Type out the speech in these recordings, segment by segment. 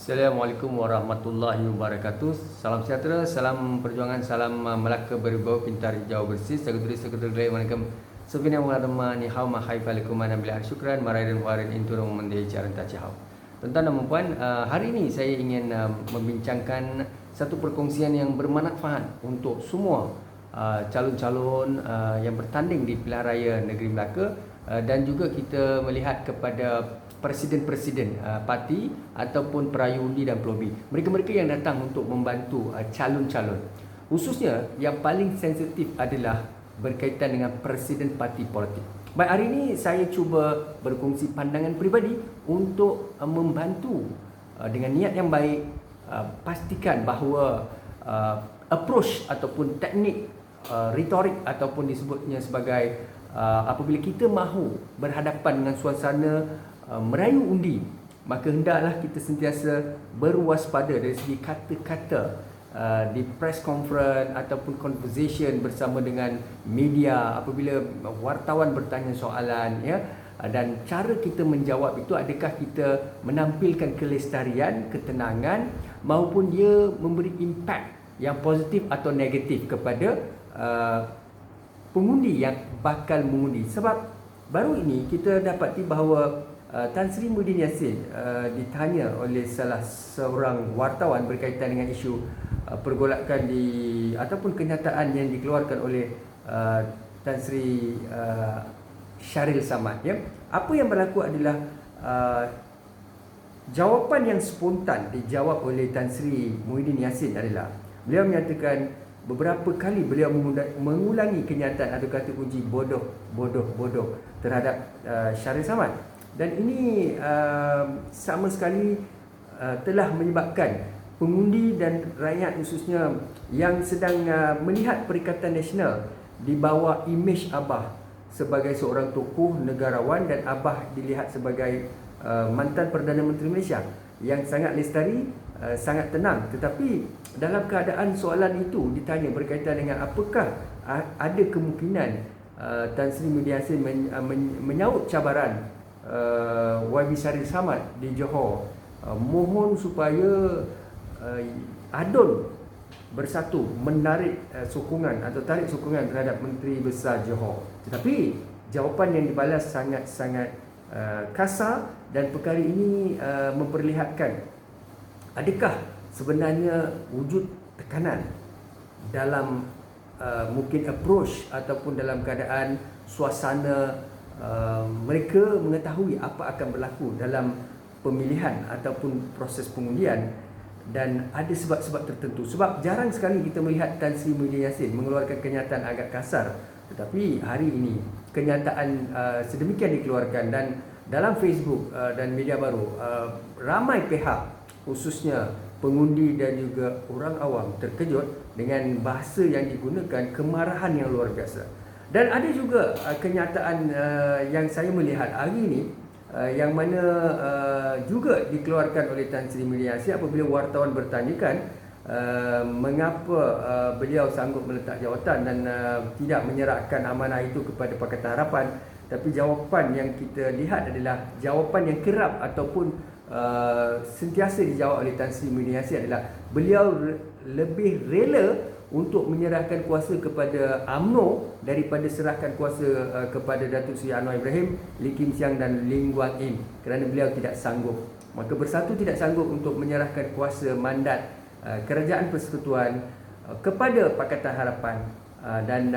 Assalamualaikum warahmatullahi wabarakatuh. Salam sejahtera, salam perjuangan, salam Melaka berbau pintar hijau bersih. Sekuturi manakam Sofina Muhammad ni hau mahai falikum ana bila syukran maraiden warin inturung mendai caran tacihau. Tuan-tuan dan puan, hari ini saya ingin membincangkan satu perkongsian yang bermanfaat untuk semua calon-calon yang bertanding di pilihan raya negeri Melaka, dan juga kita melihat kepada presiden-presiden parti ataupun perayu undi dan pelobi. Mereka-mereka yang datang untuk membantu calon-calon. Khususnya yang paling sensitif adalah berkaitan dengan presiden parti politik. Baik, hari ini saya cuba berkongsi pandangan peribadi untuk membantu dengan niat yang baik, pastikan bahawa approach ataupun teknik retorik ataupun disebutnya sebagai apabila kita mahu berhadapan dengan suasana merayu undi, maka hendaklah kita sentiasa berwaspada dari segi kata-kata di press conference ataupun conversation bersama dengan media apabila wartawan bertanya soalan, ya, dan cara kita menjawab itu, adakah kita menampilkan kelestarian, ketenangan, maupun dia memberi impak yang positif atau negatif kepada pengundi yang bakal mengundi. Sebab baru ini kita dapati bahawa Tan Sri Muhyiddin Yassin ditanya oleh salah seorang wartawan berkaitan dengan isu pergolakan ataupun kenyataan yang dikeluarkan oleh Tan Sri Syaril Samad, ya. Apa yang berlaku adalah jawapan yang spontan dijawab oleh Tan Sri Muhyiddin Yassin adalah beliau menyatakan beberapa kali beliau mengulangi kenyataan atau kata kunci bodoh terhadap Syaril Samad. Dan ini sama sekali telah menyebabkan pengundi dan rakyat khususnya yang sedang melihat Perikatan Nasional di bawah imej Abah sebagai seorang tokoh negarawan, dan Abah dilihat sebagai mantan Perdana Menteri Malaysia yang sangat lestari, sangat tenang. Tetapi dalam keadaan soalan itu ditanya berkaitan dengan apakah ada kemungkinan Tan Sri Muhyiddin Yassin menyaut cabaran YB Syaril Samad di Johor, mohon supaya ADUN bersatu menarik sokongan atau tarik sokongan terhadap Menteri Besar Johor. Tetapi jawapan yang dibalas sangat-sangat kasar, dan perkara ini memperlihatkan adakah sebenarnya wujud tekanan dalam mungkin approach ataupun dalam keadaan suasana mereka mengetahui apa akan berlaku dalam pemilihan ataupun proses pengundian, dan ada sebab-sebab tertentu. Sebab jarang sekali kita melihat Tan Sri Muhyiddin Yassin mengeluarkan kenyataan agak kasar, tetapi hari ini kenyataan sedemikian dikeluarkan, dan dalam Facebook dan media baru ramai pihak khususnya pengundi dan juga orang awam terkejut dengan bahasa yang digunakan, kemarahan yang luar biasa. Dan ada juga kenyataan yang saya melihat hari ini yang mana juga dikeluarkan oleh Tan Sri Muhyiddin Yassin apabila wartawan bertanyakan mengapa beliau sanggup meletak jawatan dan tidak menyerahkan amanah itu kepada Pakatan Harapan. Tapi jawapan yang kita lihat adalah jawapan yang kerap ataupun sentiasa dijawab oleh Tan Sri Muhyiddin Yassin adalah beliau lebih rela untuk menyerahkan kuasa kepada UMNO daripada serahkan kuasa kepada Datuk Seri Anwar Ibrahim, Lee Kim Chiang dan Lee Guan Yin, kerana beliau tidak sanggup. Maka Bersatu tidak sanggup untuk menyerahkan kuasa mandat Kerajaan Persekutuan kepada Pakatan Harapan, dan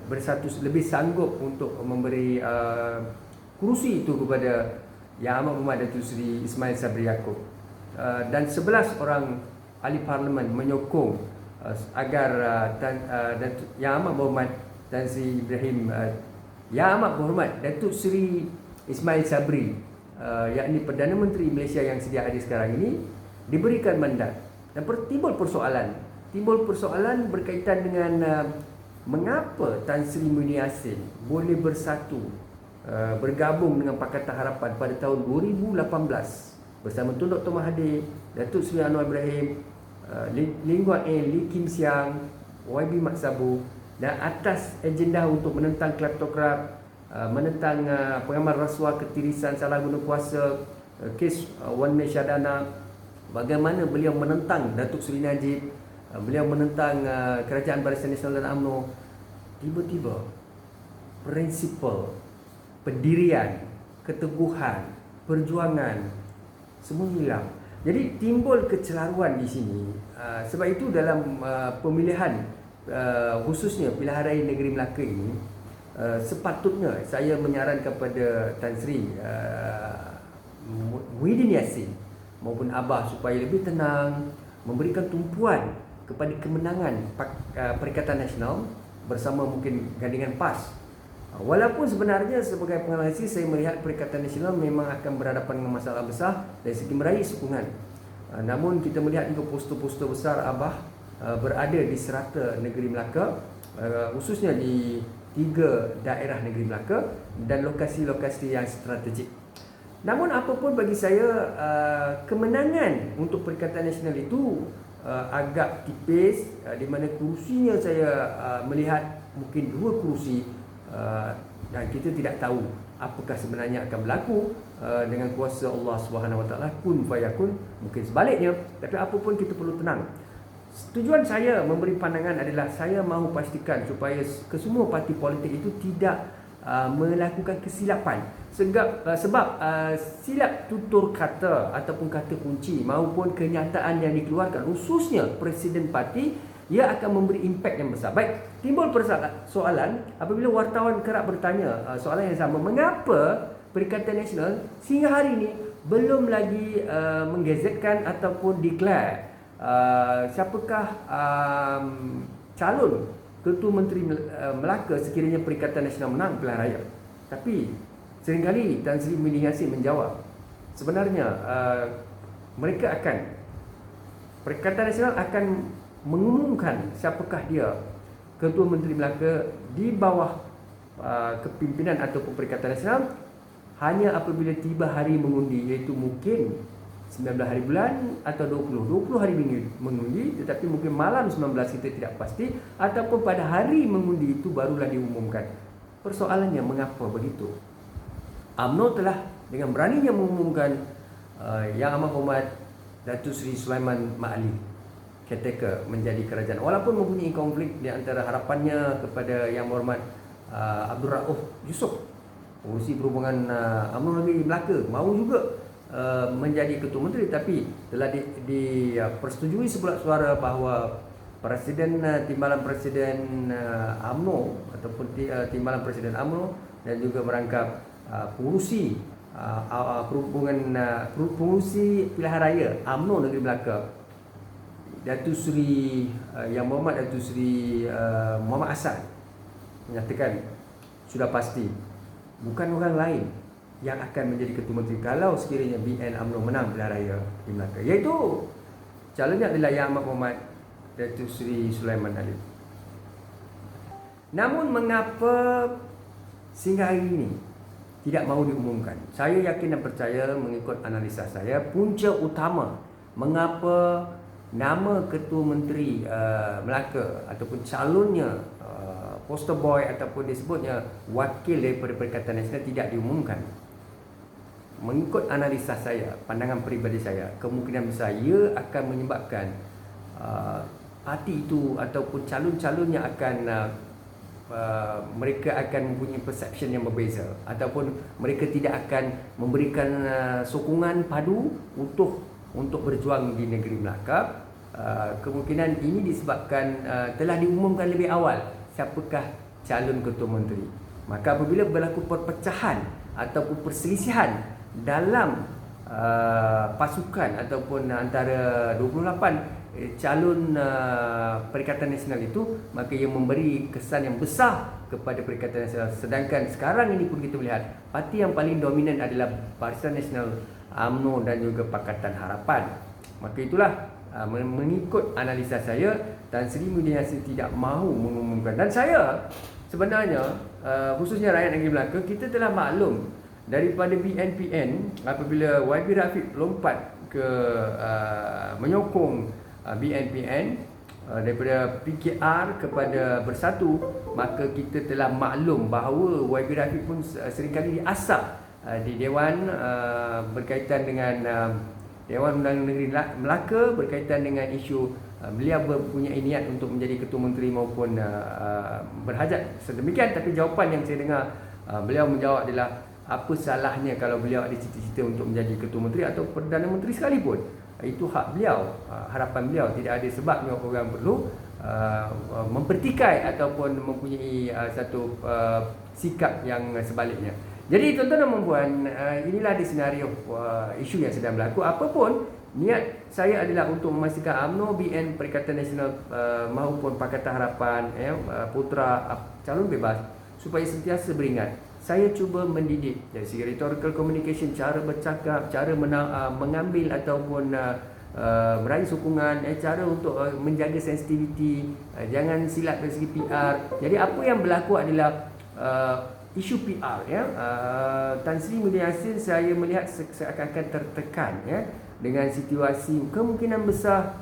Bersatu lebih sanggup untuk memberi kerusi itu kepada Yang Amat Berhormat Datuk Seri Ismail Sabri Yaakob, dan 11 orang ahli parlimen menyokong agar Yang Amat Berhormat Tan Sri Ibrahim, Yang Amat Berhormat Datuk Seri Ismail Sabri, yakni Perdana Menteri Malaysia yang sedia hadir sekarang ini, diberikan mandat. Dan timbul persoalan berkaitan dengan mengapa Tan Sri Muhyiddin Yassin boleh bersatu bergabung dengan Pakatan Harapan pada tahun 2018 bersama Tun Dr. Mahathir, Datuk Seri Anwar Ibrahim, Lee Guan Yin, Lee Kim Chiang, YB Mat Sabu, dan atas agenda untuk menentang kleptokrat, menentang pengamal rasuah, ketirisan, salah guna kuasa, kes Wan Malaysia Dana, bagaimana beliau menentang Datuk Seri Najib, beliau menentang Kerajaan Barisan Nasional dan UMNO. Tiba-tiba prinsipal, pendirian, keteguhan, perjuangan semua hilang. Jadi timbul kecelaruan di sini. Sebab itu dalam pemilihan khususnya pilihan raya Negeri Melaka ini, sepatutnya saya menyarankan kepada Tan Sri Muhyiddin Yassin maupun Abah supaya lebih tenang, memberikan tumpuan kepada kemenangan Perikatan Nasional bersama mungkin gandingan PAS. Walaupun sebenarnya sebagai penganalisis saya melihat Perikatan Nasional memang akan berhadapan dengan masalah besar dari segi meraih sokongan. Namun kita melihat juga poster-poster besar Abah berada di serata Negeri Melaka, khususnya di 3 daerah Negeri Melaka dan lokasi-lokasi yang strategik. Namun apapun bagi saya, kemenangan untuk Perikatan Nasional itu agak tipis, di mana kerusinya saya melihat mungkin 2 kerusi, dan kita tidak tahu apakah sebenarnya akan berlaku dengan kuasa Allah Subhanahu Wa Taala, kun fayakun, mungkin sebaliknya. Tapi apapun kita perlu tenang. Tujuan saya memberi pandangan adalah saya mahu pastikan supaya kesemua parti politik itu tidak melakukan kesilapan. Sebab silap tutur kata ataupun kata kunci maupun kenyataan yang dikeluarkan, khususnya Presiden Parti, ia akan memberi impak yang besar. Baik, timbul soalan apabila wartawan kerap bertanya soalan yang sama, mengapa Perikatan Nasional sehingga hari ini belum lagi menggazetkan ataupun declare siapakah calon Ketua Menteri Melaka sekiranya Perikatan Nasional menang pilihan raya. Tapi seringkali Tan Sri Muhyiddin Yassin menjawab, sebenarnya Perikatan Nasional akan mengumumkan siapakah dia Ketua Menteri Melaka di bawah kepimpinan ataupun Perikatan Nasional hanya apabila tiba hari mengundi, iaitu mungkin 19 hari bulan atau 20 hari mengundi, tetapi mungkin malam 19 kita tidak pasti, ataupun pada hari mengundi itu barulah diumumkan. Persoalannya mengapa begitu? UMNO telah dengan beraninya mengumumkan Yang Amat Hormat Datuk Seri Sulaiman Mat Ali caretaker menjadi kerajaan, walaupun mempunyai konflik di antara harapannya kepada Yang Berhormat Abdul Rauf Yusof, Pengerusi Perhubungan UMNO Negeri Melaka, mahu juga menjadi Ketua Menteri, tapi telah dipersetujui sebuah suara bahawa Timbalan Presiden UMNO ataupun Timbalan Presiden UMNO dan juga merangkap pengurusi pengurusi pilihan raya UMNO Negeri Melaka, Datuk Seri Yang Berhormat Datuk Seri Muhammad Hassan, menyatakan sudah pasti bukan orang lain yang akan menjadi Ketua Menteri kalau sekiranya BN UMNO menang pilihan raya di Melaka, iaitu calonnya adalah Yang Amat Hormat Datuk Seri Sulaiman Ali. Namun mengapa sehingga hari ini tidak mahu diumumkan? Saya yakin dan percaya mengikut analisa saya, punca utama mengapa nama Ketua Menteri Melaka ataupun calonnya poster boy ataupun disebutnya wakil daripada Perikatan Nasional tidak diumumkan. Mengikut analisa saya, pandangan peribadi saya, kemungkinan besar ia akan menyebabkan parti itu ataupun calon-calonnya akan mereka akan mempunyai perception yang berbeza, ataupun mereka tidak akan memberikan sokongan padu untuk berjuang di negeri Melaka. Kemungkinan ini disebabkan telah diumumkan lebih awal siapakah calon Ketua Menteri. Maka apabila berlaku perpecahan ataupun perselisihan dalam pasukan ataupun antara 28 calon Perikatan Nasional itu, maka ia memberi kesan yang besar kepada Perikatan Nasional. Sedangkan sekarang ini pun kita melihat parti yang paling dominan adalah Barisan Nasional UMNO dan juga Pakatan Harapan. Maka itulah mengikut analisa saya, Tan Sri Muhyiddin Yassin tidak mahu mengumumkan. Dan saya sebenarnya khususnya rakyat negeri Melaka, kita telah maklum daripada BNPN apabila YB Rafiq lompat ke menyokong BNPN daripada PKR kepada Bersatu, maka kita telah maklum bahawa YB Rafiq pun seringkali diasap di Dewan berkaitan dengan Dewan Undangan Negeri Melaka berkaitan dengan isu beliau mempunyai niat untuk menjadi Ketua Menteri maupun berhajat sedemikian. Tapi jawapan yang saya dengar beliau menjawab adalah apa salahnya kalau beliau ada cita-cita untuk menjadi Ketua Menteri atau Perdana Menteri sekalipun. Itu hak beliau, harapan beliau. Tidak ada sebabnya orang perlu mempertikai ataupun mempunyai satu sikap yang sebaliknya. Jadi tuan-tuan dan puan, inilah di senario isu yang sedang berlaku. Apapun niat saya adalah untuk memastikan UMNO, BN, Perikatan Nasional maupun Pakatan Harapan, Putra calon bebas supaya sentiasa beringat. Saya cuba mendidik dari segi rhetorical communication, cara bercakap, cara mengambil ataupun meraih sokongan, cara untuk menjaga sensitiviti, jangan silap dari segi PR. Jadi apa yang berlaku adalah isu PR, Tan Sri Muhyiddin Yassin saya melihat seakan-akan tertekan dengan situasi kemungkinan besar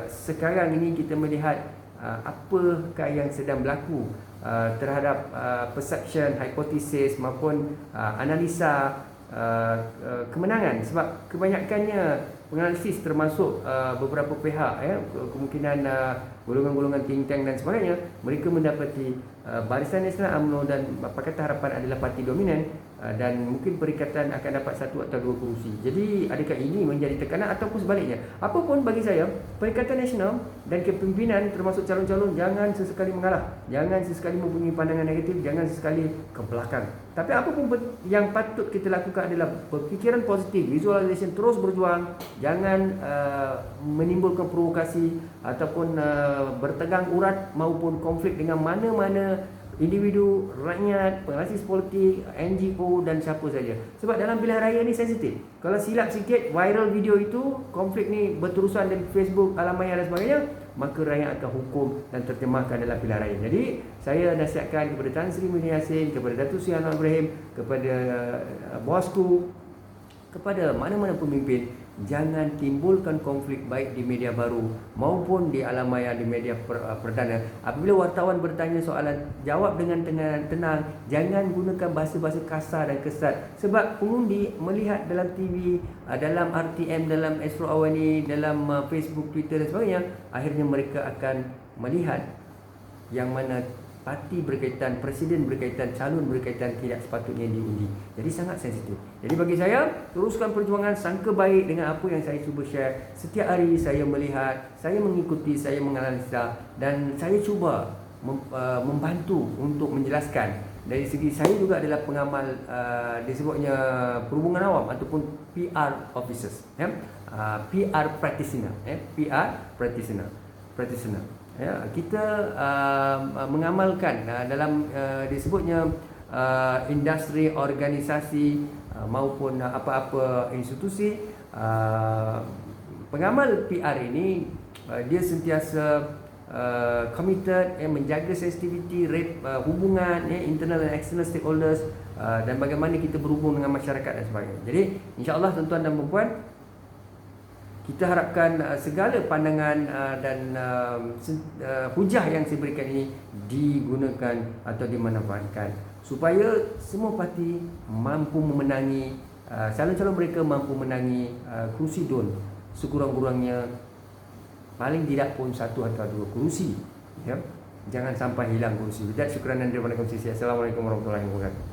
sekarang ini kita melihat apakah yang sedang berlaku terhadap perception, hipotesis maupun analisa kemenangan. Sebab kebanyakannya penganalisis termasuk beberapa pihak, kemungkinan golongan-golongan think tank dan sebagainya, mereka mendapati Barisan Nasional UMNO dan Pakatan Harapan adalah parti dominan dan mungkin Perikatan akan dapat 1 atau 2 kerusi. Jadi adakah ini menjadi tekanan ataupun sebaliknya? Apapun bagi saya, Perikatan Nasional dan kepimpinan termasuk calon-calon jangan sesekali mengalah, jangan sesekali mempunyai pandangan negatif, jangan sesekali ke belakang. Tapi apapun yang patut kita lakukan adalah berfikiran positif, visualization, terus berjuang, jangan menimbulkan provokasi ataupun bertegang urat maupun konflik dengan mana-mana individu, rakyat, penganalisis politik, NGO dan siapa saja. Sebab dalam pilihan raya ni sensitif. Kalau silap sikit, viral video itu, konflik ni berterusan di Facebook, alam maya dan sebagainya, maka rakyat akan hukum dan terjemahkan dalam pilihan raya. Jadi, saya nasihatkan kepada Tan Sri Muhyiddin Yassin, kepada Datuk Seri Anwar Ibrahim, kepada bosku, kepada mana-mana pemimpin, jangan timbulkan konflik baik di media baru maupun di alam maya, di media perdana. Apabila wartawan bertanya soalan, jawab dengan tenang, jangan gunakan bahasa-bahasa kasar dan kesat. Sebab pengundi melihat dalam TV, dalam RTM, dalam Astro Awani, dalam Facebook, Twitter dan sebagainya, akhirnya mereka akan melihat yang mana parti berkaitan, presiden berkaitan, calon berkaitan tidak sepatutnya diundi. Jadi sangat sensitif. Jadi bagi saya, teruskan perjuangan, sangka baik dengan apa yang saya cuba share. Setiap hari saya melihat, saya mengikuti, saya menganalisa dan saya cuba membantu untuk menjelaskan. Dari segi saya juga adalah pengamal disebutnya perhubungan awam ataupun PR officers, PR practitioner, PR practitioner. Kita mengamalkan dalam disebutnya industri, organisasi maupun apa-apa institusi. Pengamal PR ini dia sentiasa committed menjaga sensitivity hubungan internal dan external stakeholders dan bagaimana kita berhubung dengan masyarakat dan sebagainya. Jadi insya-Allah tuan-tuan dan puan, kita harapkan segala pandangan dan hujah yang saya berikan ini digunakan atau dimanfaatkan supaya semua parti mampu memenangi, calon-calon mereka mampu menangi kerusi DUN sekurang-kurangnya, paling tidak pun 1 atau 2 kerusi. Jangan sampai hilang kerusi. Syukran dan terima kasih. Assalamualaikum warahmatullahi wabarakatuh.